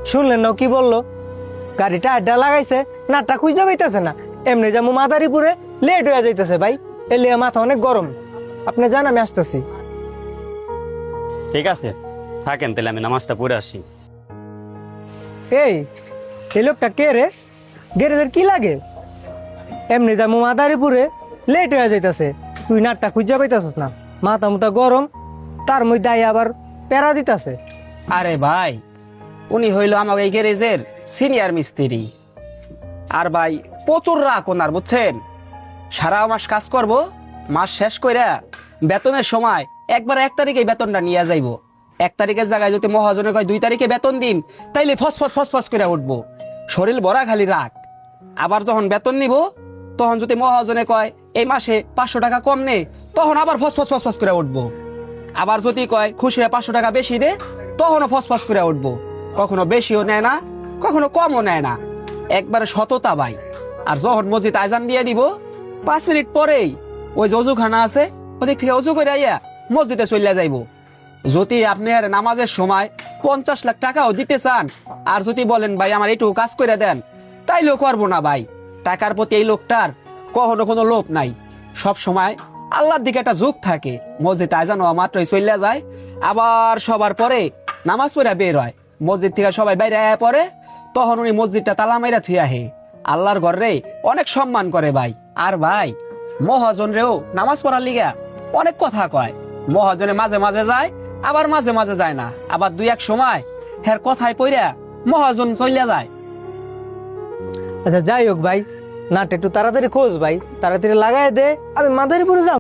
শুনলেন না ও কি বললো? গাড়িটা আড্ডা লাগাইছে, নাটটা খুঁজে পাইতেছে না। এমনি যাবো মাদারীপুরে, লেট হয়ে যাইতেছে ভাই। এলিয়া মাথা অনেক গরম। আপনি জান আমি আসতেছি। ঠিক আছে, থাকেন তাহলে আমি নামাজটা পড়ে আসি। এই এই লোকটা কে রে? গেরেদের কি লাগে? এমনি যাবো মাদারীপুরে, লেট হয়ে যাইতেছে, তুই নাটটা খুঁজে পাইতেছিস না। মাথা মুথা গরম, তার মধ্যে আবার প্যারা দিতেছে। আরে ভাই, উনি হইল আমাকে এই গ্যারেজের সিনিয়র মিস্ত্রি। আর ভাই প্রচুর রাগ ওনার, বুঝছেন? সারা মাস কাজ করব, মাস শেষ কইরা বেতনের সময় একবার 1 তারিখে বেতনটা নিয়ে যাইব। 1 তারিখের জায়গায় যদি মহাজনে কয় 2 তারিখে বেতন দিন, তাইলে ফস করে উঠবো। শরীর ভরা খালি রাগ। আবার যখন বেতন নিব, তখন যদি মহাজনে কয় এই মাসে 500 টাকা কম নে, তখন আবার ফস করে উঠবো। আবার যদি কয় খুশি হয়ে 500 টাকা বেশি দে, তখনও ফস করে উঠবো। কখনো বেশিও নেয় না, কখনো কমও নেয় না, একবারে সততা ভাই। আর যখন মসজিদ আজান দিয়ে দিব, 5 মিনিট পরেই ওই যে অজুখানা আছে, ওদিক থেকে অজু করে আইয়া মসজিদে চলে যাইব। যদি আপনি আর নামাজের সময় 50 লাখ টাকাও দিতে চান, আর যদি বলেন ভাই আমার এইটুকু কাজ করে দেন, তাইলেও করবো না ভাই। টাকার প্রতি এই লোকটার কখনো কোনো লোভ নাই। সব সময় আল্লাহর দিকে একটা ঝোঁক থাকে। মসজিদ আজান হওয়া মাত্রই চলে যায়, আবার সবার পরে নামাজ পড়া বের হয়। মসজিদ থেকে সবাই বাইরে আয়া পরে, তখন উনি মসজিদটা তালা মাইরা থুই আহে। আল্লাহর ঘরে অনেক সম্মান করে ভাই। আর ভাই মহাজন রেও নামাজ পড়ার লিগা অনেক কথা কয়। মহাজনে মাঝে মাঝে যায়, আবার মাঝে মাঝে যায় না। আবার 2-1 সময় হের কথায় পইরা মহাজন চলে যায়। আচ্ছা যাই হোক ভাই, নাট একটু তাড়াতাড়ি খোঁজ ভাই, তাড়াতাড়ি লাগাই দে, আমি মাদারীপুরে যাব।